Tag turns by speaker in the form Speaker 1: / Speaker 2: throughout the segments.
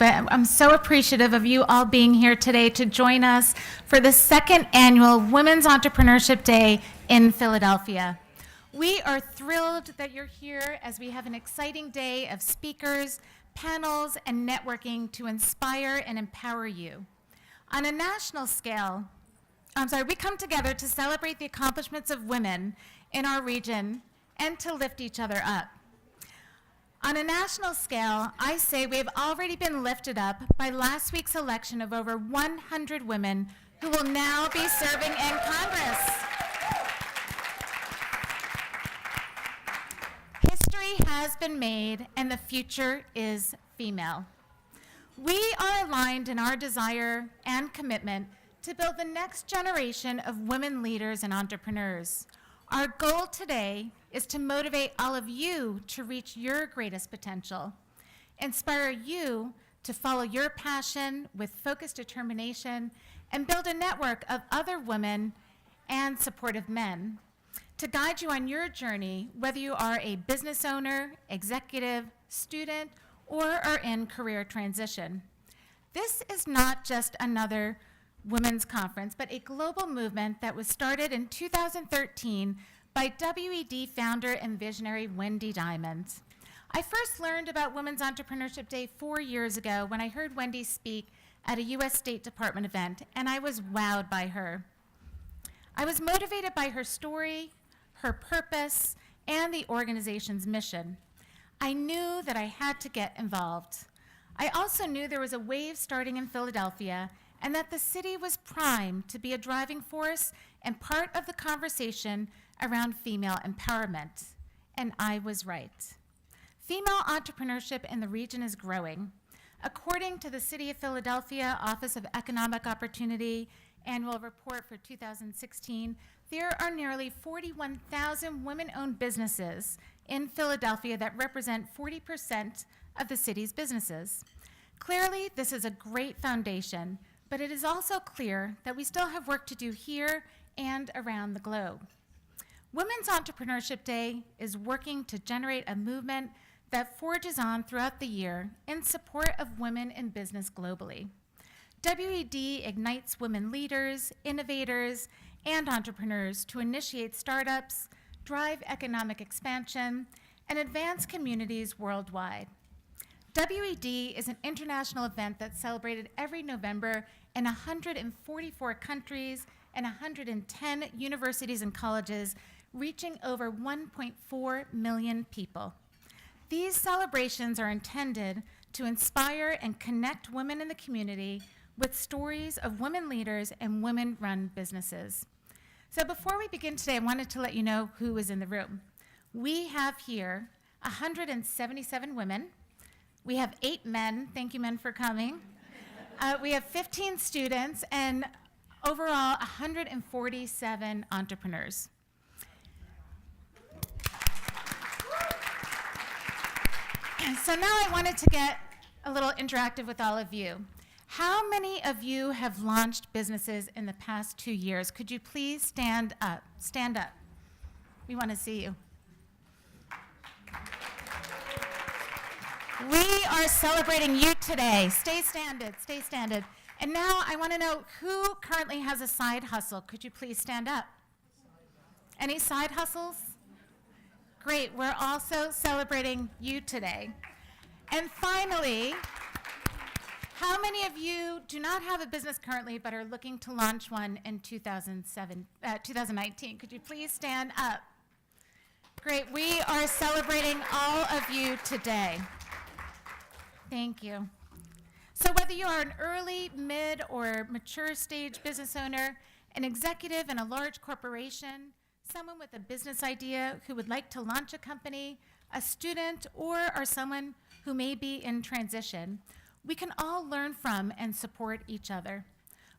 Speaker 1: but I'm so appreciative of you all being here today to join us for the second annual Women's Entrepreneurship Day in Philadelphia. We are thrilled that you're here as we have an exciting day of speakers, panels, and networking to inspire and empower you. On a national scale, we come together to celebrate the accomplishments of women in our region and to lift each other up. On a national scale, I say we have already been lifted up by last week's election of over 100 women who will now be serving in Congress. History has been made, and the future is female. We are aligned in our desire and commitment to build the next generation of women leaders and entrepreneurs. Our goal today is to motivate all of you to reach your greatest potential, inspire you to follow your passion with focused determination, and build a network of other women and supportive men to guide you on your journey, whether you are a business owner, executive, student, or are in career transition. This is not just another women's conference, but a global movement that was started in 2013 by WED founder and visionary Wendy Diamond. I first learned about Women's Entrepreneurship Day 4 years ago when I heard Wendy speak at a U.S. State Department event, and I was wowed by her. I was motivated by her story, her purpose, and the organization's mission. I knew that I had to get involved. I also knew there was a wave starting in Philadelphia and that the city was primed to be a driving force and part of the conversation around female empowerment. And I was right. Female entrepreneurship in the region is growing. According to the City of Philadelphia Office of Economic Opportunity Annual Report for 2016, there are nearly 41,000 women-owned businesses in Philadelphia that represent 40% of the city's businesses. Clearly, this is a great foundation, but it is also clear that we still have work to do here and around the globe. Women's Entrepreneurship Day is working to generate a movement that forges on throughout the year in support of women in business globally. WED ignites women leaders, innovators, and entrepreneurs to initiate startups, drive economic expansion, and advance communities worldwide. WED is an international event that's celebrated every November in 144 countries and 110 universities and colleges, reaching over 1.4 million people. These celebrations are intended to inspire and connect women in the community with stories of women leaders and women-run businesses. So before we begin today, I wanted to let you know who is in the room. We have here 177 women. We have 8 men. Thank you, men, for coming. We have 15 students and overall 147 entrepreneurs. So now I wanted to get a little interactive with all of you. How many of you have launched businesses in the past 2 years? Could you please stand up? Stand up. We want to see you. We are celebrating you today. Stay standing, stay standing. And now I want to know who currently has a side hustle. Could you please stand up? Any side hustles? Great, we're also celebrating you today. And finally, how many of you do not have a business currently but are looking to launch one in 2019? Could you please stand up? Great, we are celebrating all of you today. Thank you. So whether you are an early, mid, or mature stage business owner, an executive in a large corporation, someone with a business idea who would like to launch a company, a student, or are someone who may be in transition, we can all learn from and support each other.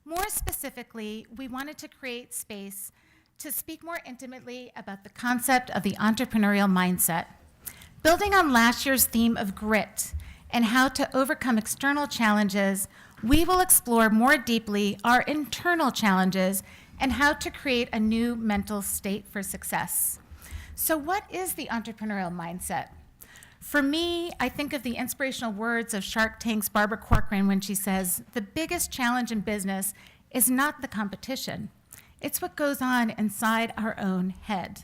Speaker 1: More specifically, we wanted to create space to speak more intimately about the concept of the entrepreneurial mindset. Building on last year's theme of grit and how to overcome external challenges, we will explore more deeply our internal challenges and how to create a new mental state for success. So what is the entrepreneurial mindset? For me, I think of the inspirational words of Shark Tank's Barbara Corcoran when she says, "The biggest challenge in business is not the competition. It's what goes on inside our own head."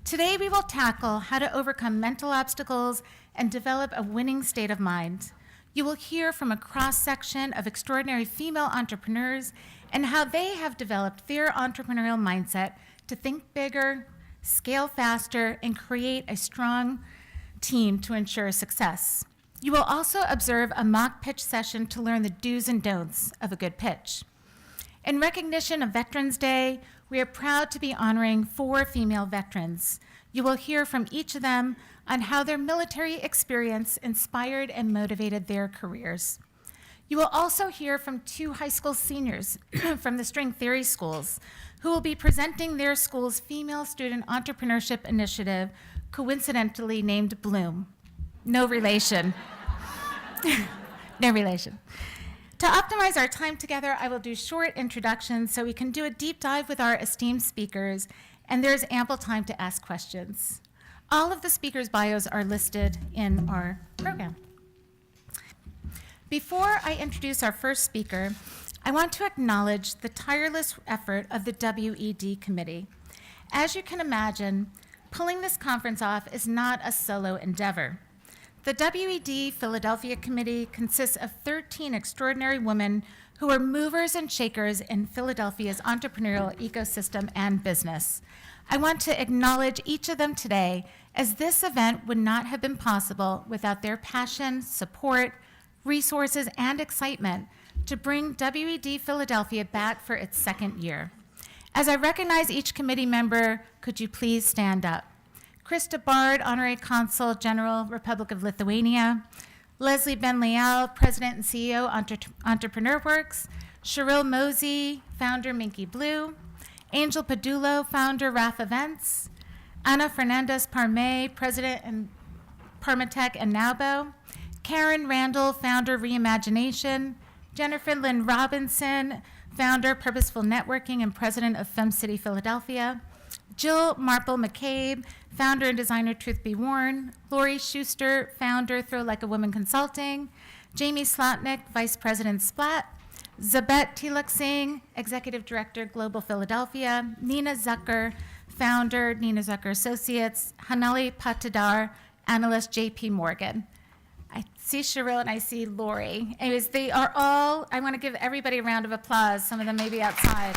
Speaker 1: Today, we will tackle how to overcome mental obstacles and develop a winning state of mind. You will hear from a cross-section of extraordinary female entrepreneurs and how they have developed their entrepreneurial mindset to think bigger, scale faster, and create a strong team to ensure success. You will also observe a mock pitch session to learn the do's and don'ts of a good pitch. In recognition of Veterans Day, we are proud to be honoring 4 female veterans. You will hear from each of them on how their military experience inspired and motivated their careers. You will also hear from 2 high school seniors from the string theory schools who will be presenting their school's female student entrepreneurship initiative, coincidentally named Bloom. No relation. No relation. To optimize our time together, I will do short introductions so we can do a deep dive with our esteemed speakers, and there's ample time to ask questions. All of the speakers' bios are listed in our program. Before I introduce our first speaker, I want to acknowledge the tireless effort of the WED committee. As you can imagine, pulling this conference off is not a solo endeavor. The WED Philadelphia Committee consists of 13 extraordinary women who are movers and shakers in Philadelphia's entrepreneurial ecosystem and business. I want to acknowledge each of them today, as this event would not have been possible without their passion, support, resources, and excitement to bring WED Philadelphia back for its 2nd year. As I recognize each committee member, could you please stand up? Krista Bard, Honorary Consul General, Republic of Lithuania. Leslie Ben-Leal, President and CEO, Entrepreneur Works. Cheryl Mosey, Founder, Minky Blue. Angel Padulo, Founder, RAF Events. Ana Fernandez Parme, President and Permatech and Naubo. Karen Randall, Founder, Reimagination. Jennifer Lynn Robinson, Founder, Purposeful Networking and President of FemCity Philadelphia. Jill Marple McCabe, Founder and Designer, Truth Be Worn. Lori Schuster, Founder, Throw Like a Woman Consulting. Jamie Slotnick, Vice President, Splat. Zabet Tilak Singh, Executive Director, Global Philadelphia. Nina Zucker, Founder, Nina Zucker Associates. Hanali Patidar, Analyst, JP Morgan. I see Cheryl and I see Lori. Anyways, they are all, I want to give everybody a round of applause. Some of them may be outside.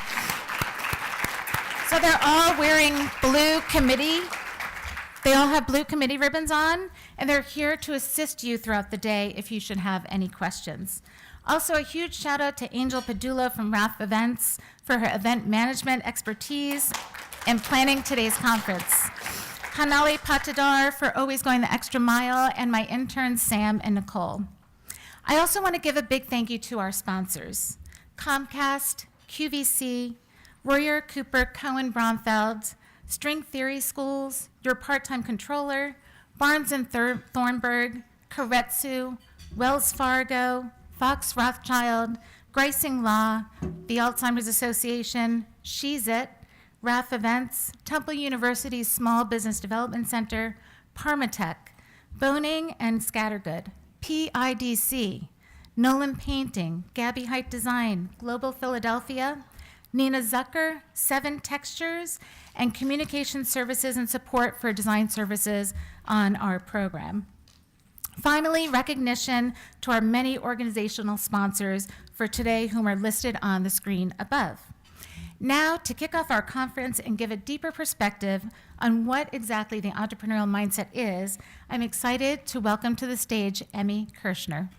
Speaker 1: So they're all wearing blue committee. They all have blue committee ribbons on, and they're here to assist you throughout the day if you should have any questions. Also, a huge shout out to Angel Padulo from RAF Events for her event management expertise in planning today's conference. Hanali Patidar for always going the extra mile, and my interns, Sam and Nicole. I also want to give a big thank you to our sponsors, Comcast, QVC, Royer Cooper Cohen Bromfeld, String Theory Schools, Your Part-Time Controller, Barnes & Thornburg, Koretsu, Wells Fargo, Fox Rothschild, Greising Law, the Alzheimer's Association, She's It, RAF Events, Temple University's Small Business Development Center, Permatech, Boning and Scattergood, PIDC, Nolan Painting, Gabby Height Design, Global Philadelphia, Nina Zucker, 7 Textures, and Communication Services and Support for Design Services on our program. Finally, recognition to our many organizational sponsors for today, whom are listed on the screen above. Now, to kick off our conference and give a deeper perspective on what exactly the entrepreneurial mindset is, I'm excited to welcome to the stage Emmy Kirshner.